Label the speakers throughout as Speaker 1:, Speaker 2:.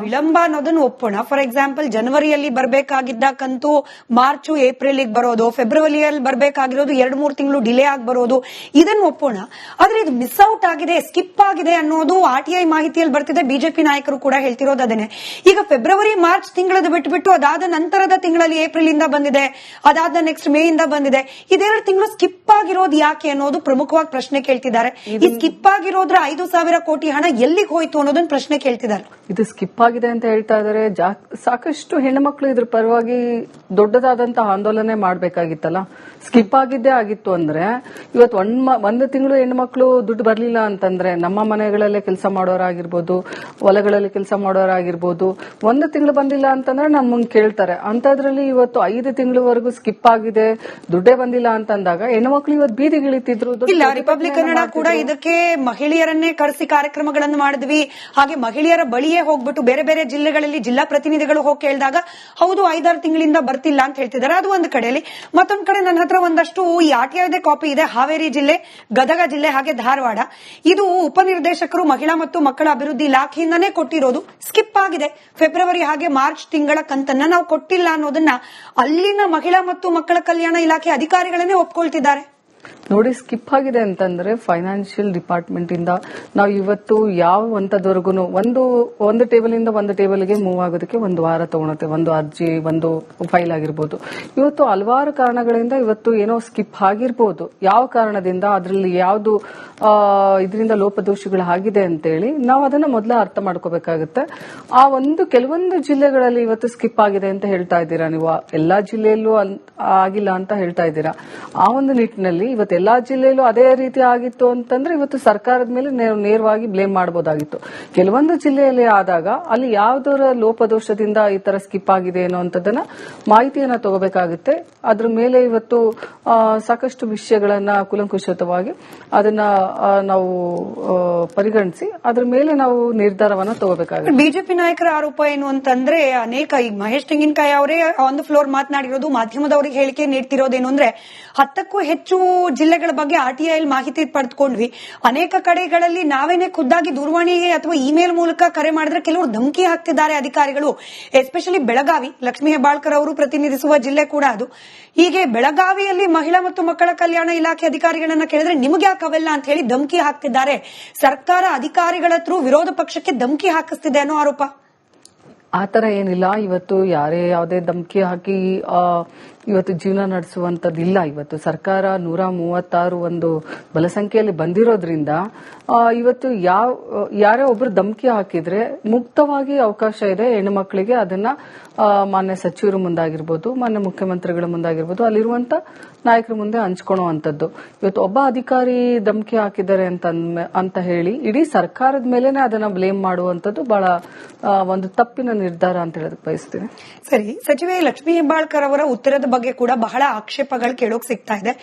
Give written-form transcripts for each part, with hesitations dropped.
Speaker 1: ವಿಳಂಬ ಅನ್ನೋದನ್ನ ಒಪ್ಪೋಣ. For example ಜನವರಿಯಲ್ಲಿ ಬರಬೇಕಾಗಿದ್ದ ಕಂತು ಮಾರ್ಚ್ ಏಪ್ರಿಲ್ ಬರೋದು, ಫೆಬ್ರವರಿಯಲ್ಲಿ ಬರಬೇಕಾಗಿರೋದು 2-3 ತಿಂಗಳು ಡಿಲೇ ಆಗಿ ಬರೋದು, ಇದನ್ನು ಒಪ್ಪೋಣ. ಆದ್ರೆ ಇದು ಮಿಸ್ ಔಟ್ ಆಗಿದೆ, ಸ್ಕಿಪ್ ಆಗಿದೆ ಅನ್ನೋದು ಆರ್ಟಿಐ ಮಾಹಿತಿಯಲ್ಲಿ ಬರ್ತಿದೆ. ಬಿಜೆಪಿ ನಾಯಕರು ಕೂಡ ಹೇಳ್ತಿರೋದು ಅದನ್ನೇ. ಈಗ ಫೆಬ್ರವರಿ ಮಾರ್ಚ್ ತಿಂಗಳದ ಬಿಟ್ಬಿಟ್ಟು ಅದಾದ ನಂತರದ ತಿಂಗಳಲ್ಲಿ ಏಪ್ರಿಲ್ ಇಂದ ಬಂದಿದೆ, ಅದಾದ ನೆಕ್ಸ್ಟ್ ಮೇ ಇಂದ ಬಂದಿದೆ. ಇದೆರಡು ತಿಂಗಳು ಸ್ಕಿಪ್ ಆಗಿರೋದು ಯಾಕೆ ಅನ್ನೋದು ಪ್ರಮುಖವಾಗಿ ಪ್ರಶ್ನೆ ಕೇಳ್ತಿದ್ದಾರೆ. ಈ ಸ್ಕಿಪ್ ಆಗಿರೋದ್ರ 5,000 ಕೋಟಿ ಹಣ ಎಲ್ಲಿಗೆ ಹೋಯ್ತು ಅನ್ನೋದನ್ನ ಪ್ರಶ್ನೆ ಕೇಳ್ತಿದ್ದಾರೆ.
Speaker 2: ಇದು ಸ್ಕಿಪ್ ಆಗಿದೆ ಅಂತ ಹೇಳ್ತಾ ಇದಾರೆ. ಸಾಕಷ್ಟು ಹೆಣ್ಣುಮಕ್ಳು ಇದ್ರ ಪರವಾಗಿ ದೊಡ್ಡದಾದಂತಹ ಆಂದೋಲನೆ ಮಾಡ್ಬೇಕಾಗಿತ್ತಲ್ಲ. ಸ್ಕಿಪ್ ಆಗಿದ್ದೇ ಆಗಿತ್ತು ಅಂದ್ರೆ ಇವತ್ತು ಒಂದು ತಿಂಗಳು ಹೆಣ್ಮಕ್ಳು ದುಡ್ಡು ಬರ್ಲಿಲ್ಲ ಅಂತಂದ್ರೆ ನಮ್ಮ ಮನೆಗಳಲ್ಲೇ ಕೆಲಸ ಮಾಡೋರಾಗಿರ್ಬೋದು, ಹೊಲಗಳಲ್ಲಿ ಕೆಲಸ ಮಾಡೋರಾಗಿರ್ಬೋದು, 1 ತಿಂಗಳು ಬಂದಿಲ್ಲ ಅಂತಂದ್ರೆ ನನ್ ಮುಂದೆ ಕೇಳ್ತಾರೆ. ಅಂತದ್ರಲ್ಲಿ ಇವತ್ತು 5 ತಿಂಗಳವರೆಗೂ ಸ್ಕಿಪ್ ಆಗಿದೆ, ದುಡ್ಡೇ ಬಂದಿಲ್ಲ ಅಂತಂದಾಗ ಹೆಣ್ಮಕ್ಳು ಇವತ್ತು ಬೀದಿಗಿಳಿತಿದ್ರು.
Speaker 1: ಇಲ್ಲ, ರಿಪಬ್ಲಿಕ್ ಕನ್ನಡ ಕೂಡ ಇದಕ್ಕೆ ಮಹಿಳೆಯರನ್ನೇ ಕರೆಸಿ ಕಾರ್ಯಕ್ರಮಗಳನ್ನು ಮಾಡಿದ್ವಿ, ಹಾಗೆ ಮಹಿಳೆಯರ ಬಳಿಯೇ ಹೋಗ್ಬಿಟ್ಟು ಬೇರೆ ಬೇರೆ ಜಿಲ್ಲೆಗಳಲ್ಲಿ ಜಿಲ್ಲಾ ಪ್ರತಿನಿಧಿಗಳು ಹೋಗಿ ಕೇಳಿದಾಗ ಹೌದು 5-6 ತಿಂಗಳಿಂದ ಬರ್ತಿಲ್ಲ ಅಂತ ಹೇಳ್ತಿದ್ದಾರೆ. ಅದು ಒಂದು ಕಡೆಯಲ್ಲಿ. ಮತ್ತೊಂದು ಕಡೆ ನನ್ನ ಹತ್ರ ಒಂದಷ್ಟು ಈ ಆರ್ಟಿಐ ಕಾಪಿ ಇದೆ. ಹಾವೇರಿ ಜಿಲ್ಲೆ, ಗದಗ ಜಿಲ್ಲೆ, ಹಾಗೆ ಧಾರವಾಡ. ಇದು ಉಪನಿರ್ದೇಶಕರು ಮಹಿಳಾ ಮತ್ತು ಮಕ್ಕಳ ಅಭಿವೃದ್ಧಿ ಇಲಾಖೆಯಿಂದನೇ ಕೊಟ್ಟಿರೋದು. ಸ್ಕಿಪ್ ಆಗಿದೆ. ಫೆಬ್ರವರಿ ಹಾಗೆ ಮಾರ್ಚ್ ತಿಂಗಳ ಕಂತನ್ನ ನಾವು ಕೊಟ್ಟಿಲ್ಲ ಅನ್ನೋದನ್ನ ಅಲ್ಲಿನ ಮಹಿಳಾ ಮತ್ತು ಮಕ್ಕಳ ಕಲ್ಯಾಣ ಇಲಾಖೆ ಅಧಿಕಾರಿಗಳನ್ನೇ ಒಪ್ಕೊಳ್ತಿದ್ದಾರೆ.
Speaker 2: ನೋಡಿ, ಸ್ಕಿಪ್ ಆಗಿದೆ ಅಂತಂದ್ರೆ ಫೈನಾನ್ಷಿಯಲ್ ಡಿಪಾರ್ಟ್ಮೆಂಟ್ ಇಂದ ನಾವು ಇವತ್ತು ಯಾವ ಹಂತದವರೆಗೂ ಒಂದು ಟೇಬಲ್ ಇಂದ ಒಂದು ಟೇಬಲ್ಗೆ ಮೂವ್ ಆಗೋದಕ್ಕೆ 1 ವಾರ ತಗೊಳುತ್ತೆ. ಒಂದು ಅರ್ಜಿ, ಒಂದು ಫೈಲ್ ಆಗಿರ್ಬೋದು. ಇವತ್ತು ಹಲವಾರು ಕಾರಣಗಳಿಂದ ಇವತ್ತು ಏನೋ ಸ್ಕಿಪ್ ಆಗಿರ್ಬೋದು. ಯಾವ ಕಾರಣದಿಂದ, ಅದರಲ್ಲಿ ಯಾವ್ದು ಇದರಿಂದ ಲೋಪದೋಷಗಳು ಆಗಿದೆ ಅಂತೇಳಿ ನಾವು ಅದನ್ನ ಮೊದಲೇ ಅರ್ಥ ಮಾಡ್ಕೋಬೇಕಾಗುತ್ತೆ. ಆ ಕೆಲವೊಂದು ಜಿಲ್ಲೆಗಳಲ್ಲಿ ಇವತ್ತು ಸ್ಕಿಪ್ ಆಗಿದೆ ಅಂತ ಹೇಳ್ತಾ ಇದ್ದೀರಾ ನೀವು. ಎಲ್ಲಾ ಜಿಲ್ಲೆಯಲ್ಲೂ ಆಗಿಲ್ಲ ಅಂತ ಹೇಳ್ತಾ ಇದ್ದೀರಾ. ಆ ಒಂದು ನಿಟ್ಟಿನಲ್ಲಿ ಇವತ್ತು ಎಲ್ಲಾ ಜಿಲ್ಲೆಯಲ್ಲೂ ಅದೇ ರೀತಿ ಆಗಿತ್ತು ಅಂತಂದ್ರೆ ಇವತ್ತು ಸರ್ಕಾರದ ಮೇಲೆ ನೇರವಾಗಿ ಬ್ಲೇಮ್ ಮಾಡಬಹುದಾಗಿತ್ತು. ಕೆಲವೊಂದು ಜಿಲ್ಲೆಯಲ್ಲಿ ಆದಾಗ ಅಲ್ಲಿ ಯಾವ್ದರ ಲೋಪದೋಷದಿಂದ ಈ ತರ ಸ್ಕಿಪ್ ಆಗಿದೆ ಅನ್ನೋಂಥದ್ದನ್ನ ಮಾಹಿತಿಯನ್ನ ತಗೋಬೇಕಾಗುತ್ತೆ. ಅದ್ರ ಮೇಲೆ ಇವತ್ತು ಸಾಕಷ್ಟು ವಿಷಯಗಳನ್ನ ಕೂಲಂಕುಷವಾಗಿ ಅದನ್ನ ನಾವು ಪರಿಗಣಿಸಿ ಅದ್ರ ಮೇಲೆ ನಾವು ನಿರ್ಧಾರವನ್ನ ತಗೋಬೇಕಾಗುತ್ತೆ.
Speaker 1: ಬಿಜೆಪಿ ನಾಯಕರ ಆರೋಪ ಏನು ಅಂತಂದ್ರೆ, ಅನೇಕ ಈಗ ಮಹೇಶ್ ತೆಂಗಿನಕಾಯಿ ಅವರೇ ಆನ್ ದ ಫ್ಲೋರ್ ಮಾತನಾಡಿರೋದು, ಮಾಧ್ಯಮದವರಿಗೆ ಹೇಳಿಕೆ ನೀಡ್ತಿರೋದೇನು ಅಂದ್ರೆ 10ಕ್ಕೂ ಹೆಚ್ಚು ಜಿಲ್ಲೆಗಳ ಬಗ್ಗೆ ಆರ್ಟಿಐ ಮಾಹಿತಿ ಪಡೆದುಕೊಂಡ್ವಿ. ಅನೇಕ ಕಡೆಗಳಲ್ಲಿ ನಾವೇನೆ ಖುದ್ದಾಗಿ ದೂರವಾಣಿಗೆ ಅಥವಾ ಇಮೇಲ್ ಮೂಲಕ ಕರೆ ಮಾಡಿದ್ರೆ ಕೆಲವರು ಧಮಕಿ ಹಾಕ್ತಿದ್ದಾರೆ ಅಧಿಕಾರಿಗಳು. ಎಸ್ಪೆಷಲಿ ಬೆಳಗಾವಿ, ಲಕ್ಷ್ಮೀ ಹೆಬ್ಬಾಳ್ಕರ್ ಅವರು ಪ್ರತಿನಿಧಿಸುವ ಜಿಲ್ಲೆ ಕೂಡ ಅದು. ಹೀಗೆ ಬೆಳಗಾವಿಯಲ್ಲಿ ಮಹಿಳಾ ಮತ್ತು ಮಕ್ಕಳ ಕಲ್ಯಾಣ ಇಲಾಖೆ ಅಧಿಕಾರಿಗಳನ್ನ ಕೇಳಿದ್ರೆ ನಿಮಗೆ ಯಾಕೆ ಅವೆಲ್ಲ ಅಂತ ಹೇಳಿ ಧಮಕಿ ಹಾಕ್ತಿದ್ದಾರೆ. ಸರ್ಕಾರ ಅಧಿಕಾರಿಗಳ ಹತ್ರ ವಿರೋಧ ಪಕ್ಷಕ್ಕೆ ಧಮಕಿ ಹಾಕಿಸ್ತಿದೆ ಅನ್ನೋ ಆರೋಪ.
Speaker 2: ಆತರ ಏನಿಲ್ಲ. ಇವತ್ತು ಯಾವುದೇ ಧಮಕಿ ಹಾಕಿ ಇವತ್ತು ಜೀವನ ನಡೆಸುವಂತದ್ದಿಲ್ಲ. ಇವತ್ತು ಸರ್ಕಾರ 136 ಒಂದು ಬಲಸಂಖ್ಯೆಯಲ್ಲಿ ಬಂದಿರೋದ್ರಿಂದ ಇವತ್ತು ಯಾರೇ ಒಬ್ರು ಧಮಕಿ ಹಾಕಿದ್ರೆ ಮುಕ್ತವಾಗಿ ಅವಕಾಶ ಇದೆ ಹೆಣ್ಣು ಮಕ್ಕಳಿಗೆ. ಅದನ್ನ ಮಾನ್ಯ ಸಚಿವರು ಮುಂದಾಗಿರ್ಬೋದು, ಮಾನ್ಯ ಮುಖ್ಯಮಂತ್ರಿಗಳ ಮುಂದಾಗಿರ್ಬೋದು, ಅಲ್ಲಿರುವಂತ ನಾಯಕರ ಮುಂದೆ ಹಂಚ್ಕೊಳ್ಳುವಂತದ್ದು. ಇವತ್ತು ಒಬ್ಬ ಅಧಿಕಾರಿ ಧಮಕಿ ಹಾಕಿದ್ದಾರೆ ಅಂತ ಹೇಳಿ ಇಡೀ ಸರ್ಕಾರದ ಮೇಲೆನೆ ಅದನ್ನ ಬ್ಲೇಮ್ ಮಾಡುವಂತದ್ದು ಬಹಳ ಒಂದು ತಪ್ಪಿನ ನಿರ್ಧಾರ ಅಂತ ಹೇಳೋದಕ್ಕೆ ಬಯಸ್ತೀನಿ.
Speaker 1: ಸರಿ, ಸಚಿವೆ ಲಕ್ಷ್ಮೀ ಹೆಬ್ಬಾಳ್ಕರ್ ಅವರ ಉತ್ತರದ ಬಗ್ಗೆ ಕೂಡ ಬಹಳ ಆಕ್ಷೇಪಗಳು ಕೇಳೋಕ್ ಸಿಗ್ತಾ ಇದೆ.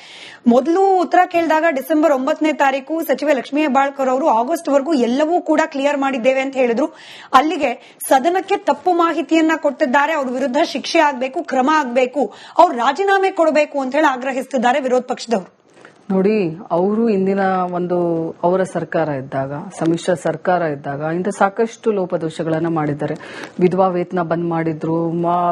Speaker 1: ಮೊದಲು ಉತ್ತರ ಕೇಳಿದಾಗ ಡಿಸೆಂಬರ್ 9ನೇ ತಾರೀಕು ಸಚಿವೆ ಲಕ್ಷ್ಮೀ ಹೆಬ್ಬಾಳ್ಕರ್ ಅವರು ಆಗಸ್ಟ್ ವರೆಗೂ ಎಲ್ಲವೂ ಕೂಡ ಕ್ಲಿಯರ್ ಮಾಡಿದ್ದೇವೆ ಅಂತ ಹೇಳಿದ್ರು. ಅಲ್ಲಿಗೆ ಸದನಕ್ಕೆ ತಪ್ಪು ಮಾಹಿತಿಯನ್ನ ಕೊಟ್ಟಿದ್ದಾರೆ, ಅವ್ರ ವಿರುದ್ಧ ಶಿಕ್ಷೆ ಆಗಬೇಕು, ಕ್ರಮ ಆಗಬೇಕು, ಅವ್ರು ರಾಜೀನಾಮೆ ಕೊಡಬೇಕು ಅಂತ ಹೇಳಿ ಆಗ್ರಹಿಸುತ್ತಿದ್ದಾರೆ ವಿರೋಧ ಪಕ್ಷದವರು.
Speaker 2: ನೋಡಿ, ಅವರು ಇಂದಿನ ಅವರ ಸರ್ಕಾರ ಇದ್ದಾಗ, ಸಮ್ಮಿಶ್ರ ಸರ್ಕಾರ ಇದ್ದಾಗ ಇಂಥ ಸಾಕಷ್ಟು ಲೋಪದೋಷಗಳನ್ನ ಮಾಡಿದ್ದಾರೆ. ವಿಧವಾ ವೇತನ ಬಂದ್ ಮಾಡಿದ್ರು,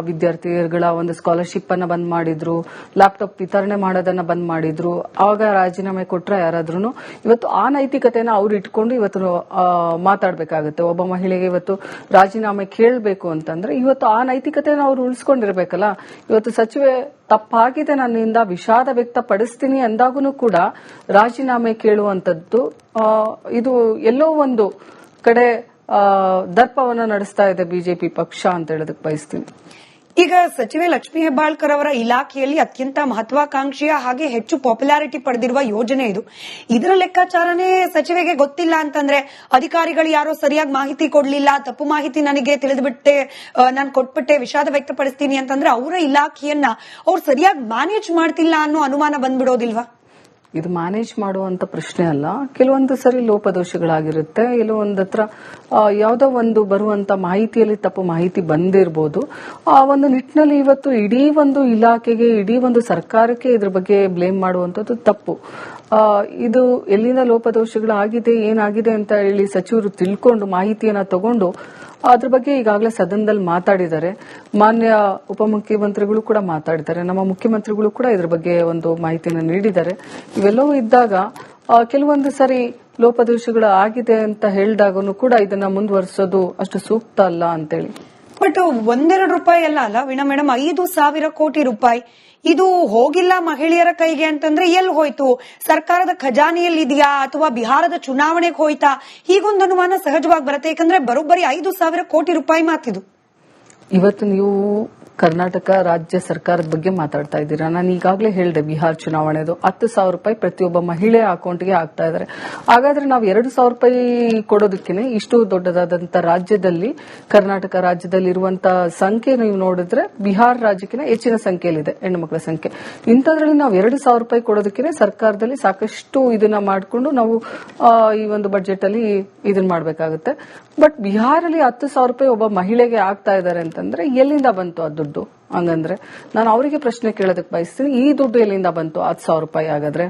Speaker 2: ವಿದ್ಯಾರ್ಥಿಗಳ ಒಂದು ಸ್ಕಾಲರ್ಶಿಪ್ ಅನ್ನ ಬಂದ್ ಮಾಡಿದ್ರು, ಲ್ಯಾಪ್ಟಾಪ್ ವಿತರಣೆ ಮಾಡೋದನ್ನ ಬಂದ್ ಮಾಡಿದ್ರು. ಆವಾಗ ರಾಜೀನಾಮೆ ಕೊಟ್ರೆ ಯಾರಾದ್ರೂ ಇವತ್ತು ಆ ನೈತಿಕತೆನ ಅವ್ರು ಇಟ್ಕೊಂಡು ಇವತ್ತು ಮಾತಾಡ್ಬೇಕಾಗುತ್ತೆ. ಒಬ್ಬ ಮಹಿಳೆಗೆ ಇವತ್ತು ರಾಜೀನಾಮೆ ಕೇಳಬೇಕು ಅಂತಂದ್ರೆ ಇವತ್ತು ಆ ನೈತಿಕತೆನ ಅವ್ರು ಉಳಿಸ್ಕೊಂಡಿರ್ಬೇಕಲ್ಲ. ಇವತ್ತು ಸಚಿವೆ ತಪ್ಪಾಗಿದೆ, ನನ್ನಿಂದ ವಿಷಾದ ವ್ಯಕ್ತಪಡಿಸ್ತೀನಿ ಅಂದಾಗೂ ಕೂಡ ರಾಜೀನಾಮೆ ಕೇಳುವಂತದ್ದು ಇದು ಎಲ್ಲೋ ಒಂದು ಕಡೆ ದರ್ಪವನ್ನ ನಡೆಸ್ತಾ ಇದೆ ಬಿಜೆಪಿ ಪಕ್ಷ ಅಂತ ಹೇಳೋದಕ್ಕೆ ಬಯಸ್ತೀನಿ.
Speaker 1: ಈಗ ಸಚಿವೆ ಲಕ್ಷ್ಮೀ ಹೆಬ್ಬಾಳ್ಕರ್ ಅವರ ಇಲಾಖೆಯಲ್ಲಿ ಅತ್ಯಂತ ಮಹತ್ವಾಕಾಂಕ್ಷೆಯ ಹಾಗೆ ಹೆಚ್ಚು ಪಾಪ್ಯುಲಾರಿಟಿ ಪಡೆದಿರುವ ಯೋಜನೆ ಇದು. ಇದರ ಲೆಕ್ಕಾಚಾರನೇ ಸಚಿವೆಗೆ ಗೊತ್ತಿಲ್ಲ ಅಂತಂದ್ರೆ, ಅಧಿಕಾರಿಗಳು ಯಾರೋ ಸರಿಯಾಗಿ ಮಾಹಿತಿ ಕೊಡ್ಲಿಲ್ಲ, ತಪ್ಪು ಮಾಹಿತಿ ನನಗೆ ತಿಳಿದ್ಬಿಟ್ಟೆ, ನಾನು ಕೊಟ್ಬಿಟ್ಟೆ, ವಿಷಾದ ವ್ಯಕ್ತಪಡಿಸ್ತೀನಿ ಅಂತಂದ್ರೆ ಅವರ ಇಲಾಖೆಯನ್ನ ಅವ್ರು ಸರಿಯಾಗಿ ಮ್ಯಾನೇಜ್ ಮಾಡ್ತಿಲ್ಲ ಅನ್ನೋ ಅನುಮಾನ ಬಂದ್ಬಿಡೋದಿಲ್ವಾ?
Speaker 2: ಇದು ಮ್ಯಾನೇಜ್ ಮಾಡುವಂತ ಪ್ರಶ್ನೆ ಅಲ್ಲ. ಕೆಲವೊಂದು ಸರಿ ಲೋಪದೋಷಗಳಾಗಿರುತ್ತೆ. ಕೆಲವೊಂದತ್ರ ಯಾವುದೋ ಒಂದು ಬರುವಂತ ಮಾಹಿತಿಯಲ್ಲಿ ತಪ್ಪು ಮಾಹಿತಿ ಬಂದಿರಬಹುದು. ಆ ಒಂದು ನಿಟ್ಟಿನಲ್ಲಿ ಇವತ್ತು ಇಡೀ ಒಂದು ಇಲಾಖೆಗೆ, ಇಡೀ ಒಂದು ಸರ್ಕಾರಕ್ಕೆ ಇದ್ರ ಬಗ್ಗೆ ಬ್ಲೇಮ್ ಮಾಡುವಂತದ್ದು ತಪ್ಪು. ಇದು ಎಲ್ಲಿಂದ ಲೋಪದೋಷಗಳಾಗಿದೆ, ಏನಾಗಿದೆ ಅಂತ ಹೇಳಿ ಸಚಿವರು ತಿಳ್ಕೊಂಡು ಮಾಹಿತಿಯನ್ನ ತಗೊಂಡು ಅದ್ರ ಬಗ್ಗೆ ಈಗಾಗಲೇ ಸದನದಲ್ಲಿ ಮಾತಾಡಿದ್ದಾರೆ. ಮಾನ್ಯ ಉಪಮುಖ್ಯಮಂತ್ರಿಗಳು ಕೂಡ ಮಾತಾಡಿದ್ದಾರೆ, ನಮ್ಮ ಮುಖ್ಯಮಂತ್ರಿಗಳು ಕೂಡ ಇದ್ರ ಬಗ್ಗೆ ಒಂದು ಮಾಹಿತಿಯನ್ನು ನೀಡಿದ್ದಾರೆ. ಇವೆಲ್ಲವೂ ಇದ್ದಾಗ ಕೆಲವೊಂದು ಸರಿ ಲೋಪದೋಷಗಳು ಆಗಿದೆ ಅಂತ ಹೇಳಿದಾಗೂ ಕೂಡ ಇದನ್ನ ಮುಂದುವರಿಸೋದು ಅಷ್ಟು ಸೂಕ್ತ ಅಲ್ಲ ಅಂತೇಳಿ.
Speaker 1: ಬಟ್ 1-2 ರೂಪಾಯಿ ಅಲ್ಲ ವೀಣಾ ಮೇಡಮ್, 5,000 ಕೋಟಿ ರೂಪಾಯಿ ಇದು ಹೋಗಿಲ್ಲ ಮಹಿಳೆಯರ ಕೈಗೆ ಅಂತಂದ್ರೆ ಎಲ್ಲಿ ಹೋಯ್ತು? ಸರ್ಕಾರದ ಖಜಾನೆಯಲ್ಲಿ ಇದೆಯಾ ಅಥವಾ ಬಿಹಾರದ ಚುನಾವಣೆಗೆ ಹೋಯ್ತಾ? ಹೀಗೊಂದು ಅನುಮಾನ ಸಹಜವಾಗಿ ಬರುತ್ತೆ. ಯಾಕಂದ್ರೆ ಬರೋಬ್ಬರಿ 5,000 ಕೋಟಿ ರೂಪಾಯಿ ಮಾತಿದು.
Speaker 2: ಇವತ್ತು ನೀವು ಕರ್ನಾಟಕ ರಾಜ್ಯ ಸರ್ಕಾರದ ಬಗ್ಗೆ ಮಾತಾಡ್ತಾ ಇದ್ದೀರಾ. ನಾನು ಈಗಾಗಲೇ ಹೇಳಿದೆ, ಬಿಹಾರ್ ಚುನಾವಣೆದು 10,000 ರೂಪಾಯಿ ಪ್ರತಿಯೊಬ್ಬ ಮಹಿಳೆಯ ಅಕೌಂಟ್ಗೆ ಹಾಕ್ತಾ ಇದ್ದಾರೆ. ಹಾಗಾದ್ರೆ ನಾವು 2,000 ರೂಪಾಯಿ ಕೊಡೋದಕ್ಕೆ ಇಷ್ಟು ದೊಡ್ಡದಾದಂತ ರಾಜ್ಯದಲ್ಲಿ, ಕರ್ನಾಟಕ ರಾಜ್ಯದಲ್ಲಿ ಇರುವಂತಹ ಸಂಖ್ಯೆ ನೀವು ನೋಡಿದ್ರೆ ಬಿಹಾರ್ ರಾಜ್ಯಕ್ಕಿಂತ ಹೆಚ್ಚಿನ ಸಂಖ್ಯೆಯಲ್ಲಿದೆ ಹೆಣ್ಣು ಮಕ್ಕಳ ಸಂಖ್ಯೆ. ಇಂಥದ್ರಲ್ಲಿ ನಾವು 2,000 ರೂಪಾಯಿ ಕೊಡೋದಕ್ಕೆ ಸರ್ಕಾರದಲ್ಲಿ ಸಾಕಷ್ಟು ಇದನ್ನ ಮಾಡಿಕೊಂಡು ನಾವು ಈ ಒಂದು ಬಜೆಟ್ ಅಲ್ಲಿ ಇದನ್ನ ಮಾಡಬೇಕಾಗುತ್ತೆ. ಬಟ್ ಬಿಹಾರಲ್ಲಿ 10,000 ರೂಪಾಯಿ ಒಬ್ಬ ಮಹಿಳೆಗೆ ಆಗ್ತಾ ಇದ್ದಾರೆ ಅಂತಂದ್ರೆ ಎಲ್ಲಿಂದ ಬಂತು ಆ ದುಡ್ಡು? ಹಂಗಂದ್ರೆ ನಾನು ಅವರಿಗೆ ಪ್ರಶ್ನೆ ಕೇಳೋದಕ್ಕೆ ಬಯಸ್ತೀನಿ, ಈ ದುಡ್ಡು ಎಲ್ಲಿಂದ ಬಂತು 10,000 ರೂಪಾಯಿ? ಹಾಗಾದ್ರೆ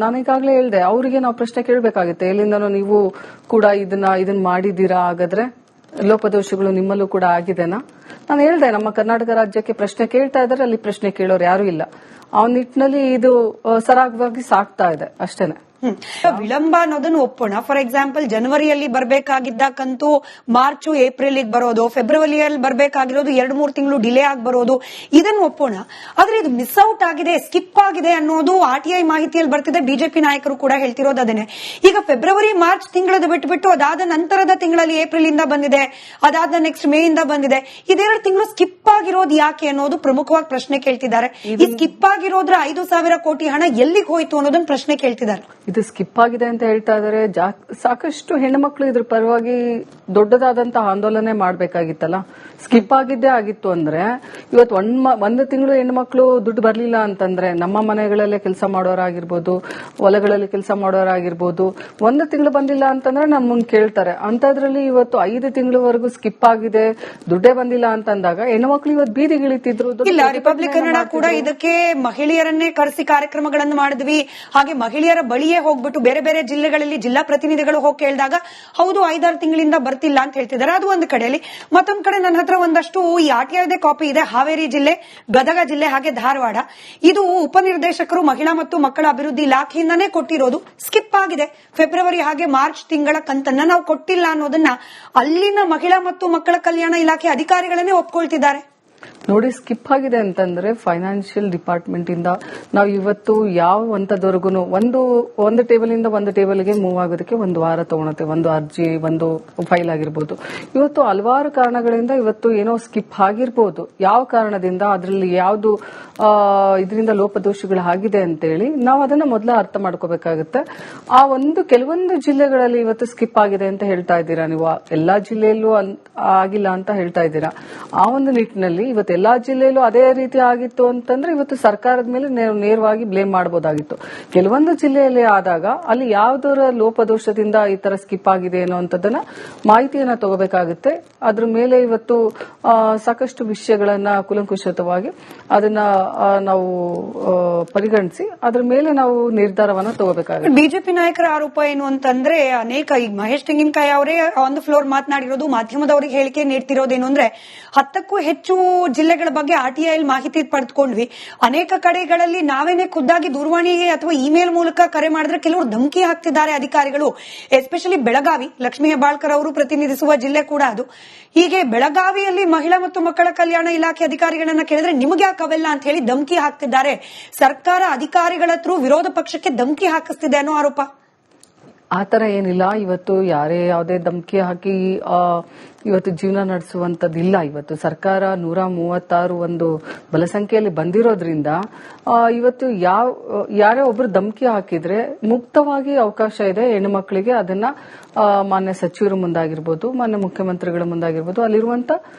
Speaker 2: ನಾನು ಈಗಾಗಲೇ ಹೇಳಿದೆ, ಅವರಿಗೆ ನಾವು ಪ್ರಶ್ನೆ ಕೇಳಬೇಕಾಗುತ್ತೆ, ಎಲ್ಲಿಂದನೋ ನೀವು ಕೂಡ ಇದನ್ನ ಮಾಡಿದೀರಾ? ಹಾಗಾದ್ರೆ ಲೋಪದೋಷಗಳು ನಿಮ್ಮಲ್ಲೂ ಕೂಡ ಆಗಿದೆನಾ? ನಾನು ಹೇಳಿದೆ, ನಮ್ಮ ಕರ್ನಾಟಕ ರಾಜ್ಯಕ್ಕೆ ಪ್ರಶ್ನೆ ಕೇಳ್ತಾ ಇದ್ದಾರೆ, ಅಲ್ಲಿ ಪ್ರಶ್ನೆ ಕೇಳೋರು ಯಾರು ಇಲ್ಲ. ಆ ನಿಟ್ಟಿನಲ್ಲಿ ಇದು ಸರಾಗವಾಗಿ ಸಾಗ್ತಾ ಇದೆ ಅಷ್ಟೇನೆ.
Speaker 1: ವಿಳಂಬ ಅನ್ನೋದನ್ನು ಒಪ್ಪೋಣ. ಫಾರ್ ಎಕ್ಸಾಂಪಲ್, ಜನವರಿಯಲ್ಲಿ ಬರಬೇಕಾಗಿದ್ದ ಕಂತು ಮಾರ್ಚ್ ಏಪ್ರಿಲ್ ಬರೋದು, ಫೆಬ್ರವರಿಯಲ್ಲಿ ಬರಬೇಕಾಗಿರೋದು 2-3 ತಿಂಗಳು ಡಿಲೇ ಆಗಿ ಬರೋದು, ಇದನ್ನು ಒಪ್ಪೋಣ. ಆದ್ರೆ ಇದು ಮಿಸ್ ಔಟ್ ಆಗಿದೆ, ಸ್ಕಿಪ್ ಆಗಿದೆ ಅನ್ನೋದು ಆರ್ಟಿಐ ಮಾಹಿತಿಯಲ್ಲಿ ಬರ್ತಿದೆ. ಬಿಜೆಪಿ ನಾಯಕರು ಕೂಡ ಹೇಳ್ತಿರೋದು ಅದನ್ನೇ. ಈಗ ಫೆಬ್ರವರಿ ಮಾರ್ಚ್ ತಿಂಗಳದ ಬಿಟ್ಟು ಅದಾದ ನಂತರದ ತಿಂಗಳಲ್ಲಿ ಏಪ್ರಿಲ್ ಇಂದ ಬಂದಿದೆ, ಅದಾದ ನೆಕ್ಸ್ಟ್ ಮೇ ಇಂದ ಬಂದಿದೆ. ಇದೆರಡು ತಿಂಗಳು ಸ್ಕಿಪ್ ಆಗಿರೋದು ಯಾಕೆ ಅನ್ನೋದು ಪ್ರಮುಖವಾಗಿ ಪ್ರಶ್ನೆ ಕೇಳ್ತಿದ್ದಾರೆ. ಈ ಸ್ಕಿಪ್ ಆಗಿರೋದ್ರ 5,000 ಕೋಟಿ ಹಣ ಎಲ್ಲಿಗೆ ಹೋಯ್ತು ಅನ್ನೋದನ್ನ ಪ್ರಶ್ನೆ ಕೇಳ್ತಿದ್ದಾರೆ.
Speaker 2: ಇದು ಸ್ಕಿಪ್ ಆಗಿದೆ ಅಂತ ಹೇಳ್ತಾ ಇದಾರೆ. ಸಾಕಷ್ಟು ಹೆಣ್ಮಕ್ಳು ಇದ್ರ ಪರವಾಗಿ ದೊಡ್ಡದಾದಂತಹ ಆಂದೋಲನೆ ಮಾಡಬೇಕಾಗಿತ್ತಲ್ಲ. ಸ್ಕಿಪ್ ಆಗಿದ್ದೇ ಆಗಿತ್ತು ಅಂದ್ರೆ ಇವತ್ತು ಒಂದು ತಿಂಗಳು ಹೆಣ್ಮಕ್ಳು ದುಡ್ಡು ಬರ್ಲಿಲ್ಲ ಅಂತಂದ್ರೆ, ನಮ್ಮ ಮನೆಗಳಲ್ಲೇ ಕೆಲಸ ಮಾಡೋರಾಗಿರ್ಬೋದು, ಹೊಲಗಳಲ್ಲಿ ಕೆಲಸ ಮಾಡೋರಾಗಿರ್ಬೋದು, 1 ತಿಂಗಳು ಬಂದಿಲ್ಲ ಅಂತಂದ್ರೆ ನಮ್ ಮುಂದೆ ಕೇಳ್ತಾರೆ. ಅಂತದ್ರಲ್ಲಿ ಇವತ್ತು 5 ತಿಂಗಳವರೆಗೂ ಸ್ಕಿಪ್ ಆಗಿದೆ, ದುಡ್ಡೇ ಬಂದಿಲ್ಲ ಅಂತಂದಾಗ ಹೆಣ್ಮಕ್ಳು ಇವತ್ತು ಬೀದಿಗಿಳಿತಿದ್ರು.
Speaker 1: ಇಲ್ಲ, ರಿಪಬ್ಲಿಕ್ ಕನ್ನಡ ಕೂಡ ಇದಕ್ಕೆ ಮಹಿಳೆಯರನ್ನೇ ಕರೆಸಿ ಕಾರ್ಯಕ್ರಮಗಳನ್ನು ಮಾಡಿದ್ವಿ. ಹಾಗೆ ಮಹಿಳೆಯರ ಬಳಿಯೇ ಹೋಗ್ಬಿಟ್ಟು ಬೇರೆ ಬೇರೆ ಜಿಲ್ಲೆಗಳಲ್ಲಿ ಜಿಲ್ಲಾ ಪ್ರತಿನಿಧಿಗಳು ಹೋಗಿ ಕೇಳಿದಾಗ ಹೌದು 5-6 ತಿಂಗಳಿಂದ ಬರ್ತಿಲ್ಲ ಅಂತ ಹೇಳ್ತಿದ್ದಾರೆ. ಅದು ಒಂದು ಕಡೆಯಲ್ಲಿ. ಮತ್ತೊಂದು ಕಡೆ ನನ್ನ ಹತ್ರ ಒಂದಷ್ಟು ಈ ಆರ್ಟಿಐದೇ ಕಾಪಿ ಇದೆ. ಹಾವೇರಿ ಜಿಲ್ಲೆ, ಗದಗ ಜಿಲ್ಲೆ, ಹಾಗೆ ಧಾರವಾಡ. ಇದು ಉಪನಿರ್ದೇಶಕರು ಮಹಿಳಾ ಮತ್ತು ಮಕ್ಕಳ ಅಭಿವೃದ್ಧಿ ಇಲಾಖೆಯಿಂದಾನೇ ಕೊಟ್ಟಿರೋದು. ಸ್ಕಿಪ್ ಆಗಿದೆ. ಫೆಬ್ರವರಿ ಹಾಗೆ ಮಾರ್ಚ್ ತಿಂಗಳ ಕಂತನ್ನ ನಾವು ಕೊಟ್ಟಿಲ್ಲ ಅನ್ನೋದನ್ನ ಅಲ್ಲಿನ ಮಹಿಳಾ ಮತ್ತು ಮಕ್ಕಳ ಕಲ್ಯಾಣ ಇಲಾಖೆ ಅಧಿಕಾರಿಗಳನ್ನೇ ಒಪ್ಕೊಳ್ತಿದ್ದಾರೆ.
Speaker 2: ನೋಡಿ, ಸ್ಕಿಪ್ ಆಗಿದೆ ಅಂತಂದ್ರೆ ಫೈನಾನ್ಷಿಯಲ್ ಡಿಪಾರ್ಟ್ಮೆಂಟ್ ಇಂದ ನಾವು ಇವತ್ತು ಯಾವ ಹಂತದವರೆಗೂ ಒಂದು ಟೇಬಲ್ ಇಂದ ಒಂದು ಟೇಬಲ್ಗೆ ಮೂವ್ ಆಗೋದಕ್ಕೆ 1 ವಾರ ತಗೊಳುತ್ತೆ. ಒಂದು ಅರ್ಜಿ, ಒಂದು ಫೈಲ್ ಆಗಿರ್ಬೋದು. ಇವತ್ತು ಹಲವಾರು ಕಾರಣಗಳಿಂದ ಇವತ್ತು ಏನೋ ಸ್ಕಿಪ್ ಆಗಿರ್ಬೋದು. ಯಾವ ಕಾರಣದಿಂದ, ಅದರಲ್ಲಿ ಯಾವ್ದು ಇದರಿಂದ ಲೋಪದೋಷಗಳು ಆಗಿದೆ ಅಂತೇಳಿ ನಾವು ಅದನ್ನ ಮೊದಲ ಅರ್ಥ ಮಾಡ್ಕೋಬೇಕಾಗುತ್ತೆ. ಆ ಕೆಲವೊಂದು ಜಿಲ್ಲೆಗಳಲ್ಲಿ ಇವತ್ತು ಸ್ಕಿಪ್ ಆಗಿದೆ ಅಂತ ಹೇಳ್ತಾ ಇದ್ದೀರಾ ನೀವು. ಎಲ್ಲಾ ಜಿಲ್ಲೆಯಲ್ಲೂ ಆಗಿಲ್ಲ ಅಂತ ಹೇಳ್ತಾ ಇದ್ದೀರಾ. ಆ ಒಂದು ನಿಟ್ಟಿನಲ್ಲಿ ಇವತ್ತು ಎಲ್ಲಾ ಜಿಲ್ಲೆಯಲ್ಲೂ ಅದೇ ರೀತಿ ಆಗಿತ್ತು ಅಂತಂದ್ರೆ ಇವತ್ತು ಸರ್ಕಾರದ ಮೇಲೆ ನೇರವಾಗಿ ಬ್ಲೇಮ್ ಮಾಡಬಹುದಾಗಿತ್ತು. ಕೆಲವೊಂದು ಜಿಲ್ಲೆಯಲ್ಲಿ ಆದಾಗ ಅಲ್ಲಿ ಯಾವ್ದರ ಲೋಪದೋಷದಿಂದ ಈ ತರ ಸ್ಕಿಪ್ ಆಗಿದೆ ಅನ್ನೋಂಥದ್ದನ್ನ ಮಾಹಿತಿಯನ್ನ ತಗೋಬೇಕಾಗುತ್ತೆ. ಅದ್ರ ಮೇಲೆ ಇವತ್ತು ಸಾಕಷ್ಟು ವಿಷಯಗಳನ್ನ ಕೂಲಂಕುಷವಾಗಿ ಅದನ್ನ ನಾವು ಪರಿಗಣಿಸಿ ಅದ್ರ ಮೇಲೆ ನಾವು ನಿರ್ಧಾರವನ್ನ ತಗೋಬೇಕಾಗುತ್ತೆ.
Speaker 1: ಬಿಜೆಪಿ ನಾಯಕರ ಆರೋಪ ಏನು ಅಂತಂದ್ರೆ, ಅನೇಕ ಈಗ ಮಹೇಶ್ ತೆಂಗಿನಕಾಯಿ ಅವರೇ ಆನ್ ದ ಫ್ಲೋರ್ ಮಾತನಾಡಿರೋದು, ಮಾಧ್ಯಮದವರಿಗೆ ಹೇಳಿಕೆ ನೀಡ್ತಿರೋದೇನು ಅಂದ್ರೆ 10ಕ್ಕೂ ಹೆಚ್ಚು ಜಿಲ್ಲೆಗಳ ಬಗ್ಗೆ ಆರ್ಟಿಐ ಮಾಹಿತಿ ಪಡೆದುಕೊಂಡ್ವಿ. ಅನೇಕ ಕಡೆಗಳಲ್ಲಿ ನಾವೇನೆ ಖುದ್ದಾಗಿ ದೂರವಾಣಿಗೆ ಅಥವಾ ಇಮೇಲ್ ಮೂಲಕ ಕರೆ ಮಾಡಿದ್ರೆ ಕೆಲವರು ಧಮಕಿ ಹಾಕ್ತಿದ್ದಾರೆ ಅಧಿಕಾರಿಗಳು. ಎಸ್ಪೆಷಲಿ ಬೆಳಗಾವಿ, ಲಕ್ಷ್ಮೀ ಹೆಬ್ಬಾಳ್ಕರ್ ಅವರು ಪ್ರತಿನಿಧಿಸುವ ಜಿಲ್ಲೆ ಕೂಡ ಅದು. ಹೀಗೆ ಬೆಳಗಾವಿಯಲ್ಲಿ ಮಹಿಳಾ ಮತ್ತು ಮಕ್ಕಳ ಕಲ್ಯಾಣ ಇಲಾಖೆ ಅಧಿಕಾರಿಗಳನ್ನ ಕೇಳಿದ್ರೆ ನಿಮಗೆ ಯಾಕೆ ಅವೆಲ್ಲ ಅಂತ ಹೇಳಿ ಧಮಕಿ ಹಾಕ್ತಿದ್ದಾರೆ. ಸರ್ಕಾರ ಅಧಿಕಾರಿಗಳ ಹತ್ರ ವಿರೋಧ ಪಕ್ಷಕ್ಕೆ ಧಮಕಿ ಹಾಕಿಸ್ತಿದೆ ಅನ್ನೋ ಆರೋಪ.
Speaker 2: ಆತರ ಏನಿಲ್ಲ. ಇವತ್ತು ಯಾರೇ ಯಾವುದೇ ಧಮಕಿ ಹಾಕಿ ಇವತ್ತು ಜೀವನ ನಡೆಸುವಂತದ್ದಿಲ್ಲ. ಇವತ್ತು ಸರ್ಕಾರ 136 ಒಂದು ಬಲಸಂಖ್ಯೆಯಲ್ಲಿ ಬಂದಿರೋದ್ರಿಂದ ಇವತ್ತು ಯಾರೇ ಒಬ್ರು ಧಮಕಿ ಹಾಕಿದ್ರೆ ಮುಕ್ತವಾಗಿ ಅವಕಾಶ ಇದೆ ಹೆಣ್ಣು ಮಕ್ಕಳಿಗೆ. ಅದನ್ನ ಮಾನ್ಯ ಸಚಿವರ ಮುಂದಾಗಿರ್ಬೋದು, ಮಾನ್ಯ ಮುಖ್ಯಮಂತ್ರಿಗಳ ಮುಂದಾಗಿರ್ಬೋದು, ಅಲ್ಲಿರುವಂತ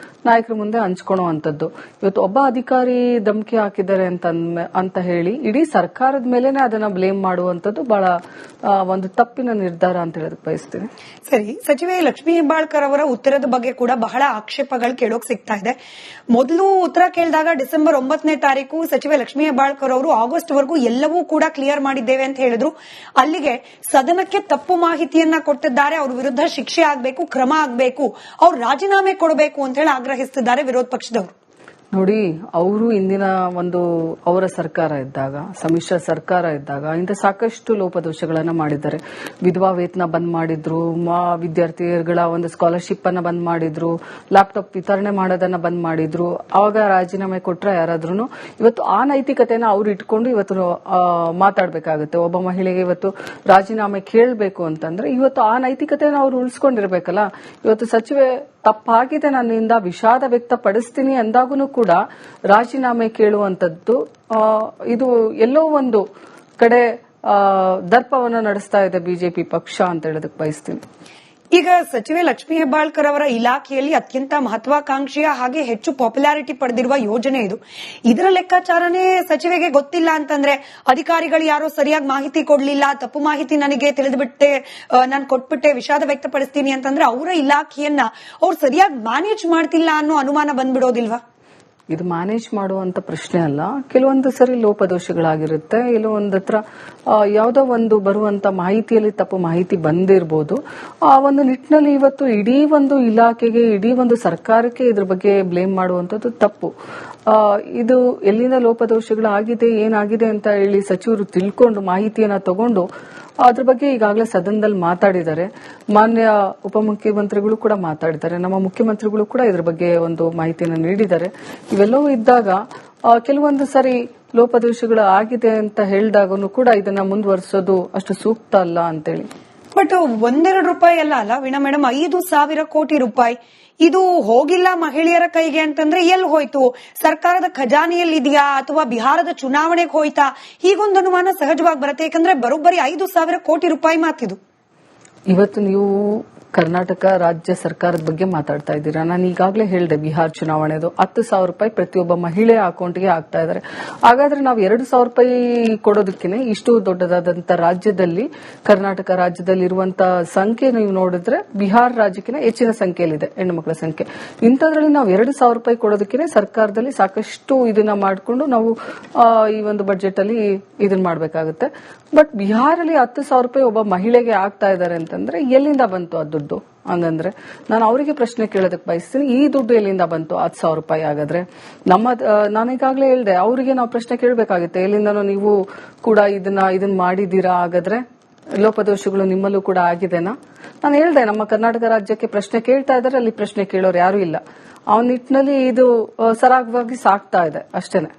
Speaker 2: ನಾಯಕರ ಮುಂದೆ ಹಂಚ್ಕೊಳ್ಳುವಂತದ್ದು. ಇವತ್ತು ಒಬ್ಬ ಅಧಿಕಾರಿ ಧಮಕಿ ಹಾಕಿದ್ದಾರೆ ಅಂತ ಹೇಳಿ ಇಡೀ ಸರ್ಕಾರದ ಮೇಲೆನೆ ಅದನ್ನ ಬ್ಲೇಮ್ ಮಾಡುವಂತದ್ದು ಬಹಳ ಒಂದು ತಪ್ಪಿನ ನಿರ್ಧಾರ ಅಂತ ಹೇಳೋದಕ್ಕೆ ಬಯಸ್ತೀನಿ.
Speaker 1: ಸರಿ, ಸಚಿವೆ ಲಕ್ಷ್ಮೀ ಹೆಬ್ಬಾಳ್ಕರ್ ಅವರ ಉತ್ತರದ ಬಗ್ಗೆ ಕೂಡ ಬಹಳ ಆಕ್ಷೇಪಗಳು ಕೇಳೋಕ್ ಸಿಗ್ತಾ ಇದೆ. ಮೊದಲು ಉತ್ತರ ಕೇಳಿದಾಗ ಡಿಸೆಂಬರ್ 9ನೇ ತಾರೀಕು ಸಚಿವೆ ಲಕ್ಷ್ಮೀ ಹೆಬ್ಬಾಳ್ಕರ್ ಅವರು ಆಗಸ್ಟ್ ವರೆಗೂ ಎಲ್ಲವೂ ಕೂಡ ಕ್ಲಿಯರ್ ಮಾಡಿದ್ದೇವೆ ಅಂತ ಹೇಳಿದ್ರು. ಅಲ್ಲಿಗೆ ಸದನಕ್ಕೆ ತಪ್ಪು ಮಾಹಿತಿಯನ್ನ ಕೊಟ್ಟಿದ್ದಾರೆ, ಅವ್ರ ವಿರುದ್ಧ ಶಿಕ್ಷೆ ಆಗ್ಬೇಕು, ಕ್ರಮ ಆಗ್ಬೇಕು, ಅವ್ರು ರಾಜೀನಾಮೆ ಕೊಡಬೇಕು ಅಂತ ಹೇಳಿ ಆಗ್ರಹಿಸುತ್ತಿದ್ದಾರೆ ವಿರೋಧ ಪಕ್ಷದವರು.
Speaker 2: ನೋಡಿ, ಅವರು ಇಂದಿನ ಒಂದು ಅವರ ಸರ್ಕಾರ ಇದ್ದಾಗ, ಸಮ್ಮಿಶ್ರ ಸರ್ಕಾರ ಇದ್ದಾಗ ಇಂಥ ಸಾಕಷ್ಟು ಲೋಪದೋಷಗಳನ್ನ ಮಾಡಿದ್ದಾರೆ. ವಿಧವಾ ವೇತನ ಬಂದ್ ಮಾಡಿದ್ರು, ವಿದ್ಯಾರ್ಥಿಗಳ ಒಂದು ಸ್ಕಾಲರ್ಶಿಪ್ ಅನ್ನ ಬಂದ್ ಮಾಡಿದ್ರು, ಲ್ಯಾಪ್ಟಾಪ್ ವಿತರಣೆ ಮಾಡೋದನ್ನ ಬಂದ್ ಮಾಡಿದ್ರು. ಅವಾಗ ರಾಜೀನಾಮೆ ಕೊಟ್ರೆ ಯಾರಾದ್ರೂ ಇವತ್ತು ಆ ನೈತಿಕತೆನ ಅವ್ರು ಇಟ್ಕೊಂಡು ಇವತ್ತು ಮಾತಾಡ್ಬೇಕಾಗುತ್ತೆ. ಒಬ್ಬ ಮಹಿಳೆಗೆ ಇವತ್ತು ರಾಜೀನಾಮೆ ಕೇಳಬೇಕು ಅಂತಂದ್ರೆ ಇವತ್ತು ಆ ನೈತಿಕತೆನ ಅವ್ರು ಉಳಿಸ್ಕೊಂಡಿರ್ಬೇಕಲ್ಲ. ಇವತ್ತು ಸಚಿವೆ ತಪ್ಪಾಗಿದೆ, ನನ್ನಿಂದ ವಿಷಾದ ವ್ಯಕ್ತಪಡಿಸ್ತೀನಿ ಅಂದಾಗೂ ಕೂಡ ರಾಜೀನಾಮೆ ಕೇಳುವಂತದ್ದು ಇದು ಎಲ್ಲೋ ಒಂದು ಕಡೆ ದರ್ಪವನ್ನು ನಡೆಸ್ತಾ ಇದೆ ಬಿಜೆಪಿ ಪಕ್ಷ ಅಂತ ಹೇಳೋದಕ್ಕೆ ಬಯಸ್ತೀನಿ.
Speaker 1: ಈಗ ಸಚಿವೆ ಲಕ್ಷ್ಮೀ ಹೆಬ್ಬಾಳ್ಕರ್ ಅವರ ಇಲಾಖೆಯಲ್ಲಿ ಅತ್ಯಂತ ಮಹತ್ವಾಕಾಂಕ್ಷೆಯ ಹಾಗೆ ಹೆಚ್ಚು ಪಾಪ್ಯುಲಾರಿಟಿ ಪಡೆದಿರುವ ಯೋಜನೆ ಇದು. ಇದರ ಲೆಕ್ಕಾಚಾರನೇ ಸಚಿವೆಗೆ ಗೊತ್ತಿಲ್ಲ ಅಂತಂದ್ರೆ, ಅಧಿಕಾರಿಗಳು ಯಾರೋ ಸರಿಯಾಗಿ ಮಾಹಿತಿ ಕೊಡ್ಲಿಲ್ಲ, ತಪ್ಪು ಮಾಹಿತಿ ನನಗೆ ತಿಳಿದ್ಬಿಟ್ಟೆ, ನಾನು ಕೊಟ್ಬಿಟ್ಟೆ, ವಿಷಾದ ವ್ಯಕ್ತಪಡಿಸ್ತೀನಿ ಅಂತಂದ್ರೆ ಅವರ ಇಲಾಖೆಯನ್ನ ಅವ್ರು ಸರಿಯಾಗಿ ಮ್ಯಾನೇಜ್ ಮಾಡ್ತಿಲ್ಲ ಅನ್ನೋ ಅನುಮಾನ ಬಂದ್ಬಿಡೋದಿಲ್ವಾ?
Speaker 2: ಇದು ಮ್ಯಾನೇಜ್ ಮಾಡುವಂತ ಪ್ರಶ್ನೆ ಅಲ್ಲ. ಕೆಲವೊಂದು ಸರಿ ಲೋಪದೋಷಗಳಾಗಿರುತ್ತೆ, ಕೆಲವೊಂದು ಹತ್ರ ಯಾವುದೋ ಒಂದು ಬರುವಂತ ಮಾಹಿತಿಯಲ್ಲಿ ತಪ್ಪು ಮಾಹಿತಿ ಬಂದಿರಬಹುದು. ಆ ಒಂದು ನಿಟ್ಟಿನಲ್ಲಿ ಇವತ್ತು ಇಡೀ ಒಂದು ಇಲಾಖೆಗೆ, ಇಡೀ ಒಂದು ಸರ್ಕಾರಕ್ಕೆ ಇದ್ರ ಬಗ್ಗೆ ಬ್ಲೇಮ್ ಮಾಡುವಂತದ್ದು ತಪ್ಪು. ಇದು ಎಲ್ಲಿಂದ ಲೋಪದೋಷಗಳಾಗಿದೆ, ಏನಾಗಿದೆ ಅಂತ ಹೇಳಿ ಸಚಿವರು ತಿಳ್ಕೊಂಡು ಮಾಹಿತಿಯನ್ನ ತಗೊಂಡು ಅದ್ರ ಬಗ್ಗೆ ಈಗಾಗಲೇ ಸದನದಲ್ಲಿ ಮಾತಾಡಿದ್ದಾರೆ. ಮಾನ್ಯ ಉಪಮುಖ್ಯಮಂತ್ರಿಗಳು ಕೂಡ ಮಾತಾಡಿದ್ದಾರೆ, ನಮ್ಮ ಮುಖ್ಯಮಂತ್ರಿಗಳು ಕೂಡ ಇದ್ರ ಬಗ್ಗೆ ಒಂದು ಮಾಹಿತಿಯನ್ನು ನೀಡಿದ್ದಾರೆ. ಇವೆಲ್ಲವೂ ಇದ್ದಾಗ ಕೆಲವೊಂದು ಸರಿ ಲೋಪದೋಷಗಳು ಆಗಿದೆ ಅಂತ ಹೇಳಿದಾಗೂ ಕೂಡ ಇದನ್ನ ಮುಂದುವರಿಸೋದು ಅಷ್ಟು ಸೂಕ್ತ ಅಲ್ಲ ಅಂತೇಳಿ.
Speaker 1: ಬಟ್ 1-2 ರೂಪಾಯಿ ಅಲ್ಲ ವೀಣಾ ಮೇಡಮ್, 5,000 ಕೋಟಿ ರೂಪಾಯಿ ಇದು ಹೋಗಿಲ್ಲ ಮಹಿಳೆಯರ ಕೈಗೆ ಅಂತಂದ್ರೆ ಎಲ್ಲಿ ಹೋಯ್ತು? ಸರ್ಕಾರದ ಖಜಾನೆಯಲ್ಲಿ ಇದೆಯಾ ಅಥವಾ ಬಿಹಾರದ ಚುನಾವಣೆಗೆ ಹೋಯ್ತಾ? ಹೀಗೊಂದು ಅನುಮಾನ ಸಹಜವಾಗಿ ಬರುತ್ತೆ. ಯಾಕಂದ್ರೆ ಬರೋಬ್ಬರಿ 5,000 ಕೋಟಿ ರೂಪಾಯಿ ಮಾತಿದು.
Speaker 2: ಇವತ್ತು ನೀವು ಕರ್ನಾಟಕ ರಾಜ್ಯ ಸರ್ಕಾರದ ಬಗ್ಗೆ ಮಾತಾಡ್ತಾ ಇದ್ದೀರಾ. ನಾನು ಈಗಾಗಲೇ ಹೇಳಿದೆ, ಬಿಹಾರ್ ಚುನಾವಣೆದು 10,000 ರೂಪಾಯಿ ಪ್ರತಿಯೊಬ್ಬ ಮಹಿಳೆಯ ಅಕೌಂಟ್ಗೆ ಹಾಕ್ತಾ ಇದ್ದಾರೆ. ಹಾಗಾದ್ರೆ ನಾವು 2,000 ರೂಪಾಯಿ ಕೊಡೋದಕ್ಕೆ ಇಷ್ಟು ದೊಡ್ಡದಾದಂತ ರಾಜ್ಯದಲ್ಲಿ, ಕರ್ನಾಟಕ ರಾಜ್ಯದಲ್ಲಿ ಇರುವಂತಹ ಸಂಖ್ಯೆ ನೀವು ನೋಡಿದ್ರೆ ಬಿಹಾರ್ ರಾಜ್ಯಕ್ಕಿಂತ ಹೆಚ್ಚಿನ ಸಂಖ್ಯೆಯಲ್ಲಿದೆ ಹೆಣ್ಣು ಮಕ್ಕಳ ಸಂಖ್ಯೆ. ಇಂಥದ್ರಲ್ಲಿ ನಾವು 2,000 ರೂಪಾಯಿ ಕೊಡೋದಕ್ಕೆ ಸರ್ಕಾರದಲ್ಲಿ ಸಾಕಷ್ಟು ಇದನ್ನ ಮಾಡಿಕೊಂಡು ನಾವು ಈ ಒಂದು ಬಜೆಟ್ ಅಲ್ಲಿ ಇದನ್ನ ಮಾಡಬೇಕಾಗುತ್ತೆ. ಬಟ್ ಬಿಹಾರಲ್ಲಿ 10,000 ರೂಪಾಯಿ ಒಬ್ಬ ಮಹಿಳೆಗೆ ಆಗ್ತಾ ಇದ್ದಾರೆ ಅಂತಂದ್ರೆ ಎಲ್ಲಿಂದ ಬಂತು ಆ ದುಡ್ಡು? ಹಂಗಂದ್ರೆ ನಾನು ಅವರಿಗೆ ಪ್ರಶ್ನೆ ಕೇಳೋದಕ್ಕೆ ಬಯಸ್ತೀನಿ, ಈ ದುಡ್ಡು ಎಲ್ಲಿಂದ ಬಂತು 10,000 ರೂಪಾಯಿ? ಹಾಗಾದ್ರೆ ನಾನು ಈಗಾಗಲೇ ಹೇಳಿದೆ, ಅವರಿಗೆ ನಾವು ಪ್ರಶ್ನೆ ಕೇಳಬೇಕಾಗುತ್ತೆ, ಎಲ್ಲಿಂದನೋ ನೀವು ಕೂಡ ಇದನ್ನ ಮಾಡಿದೀರಾ? ಹಾಗಾದ್ರೆ ಲೋಪದೋಷಗಳು ನಿಮ್ಮಲ್ಲೂ ಕೂಡ ಆಗಿದೆನಾ? ನಾನು ಹೇಳಿದೆ, ನಮ್ಮ ಕರ್ನಾಟಕ ರಾಜ್ಯಕ್ಕೆ ಪ್ರಶ್ನೆ ಕೇಳ್ತಾ ಇದ್ದಾರೆ, ಅಲ್ಲಿ ಪ್ರಶ್ನೆ ಕೇಳೋರು ಯಾರು ಇಲ್ಲ. ಆ ನಿಟ್ಟಿನಲ್ಲಿ ಇದು ಸರಾಗವಾಗಿ ಸಾಗ್ತಾ ಇದೆ ಅಷ್ಟೇನೆ.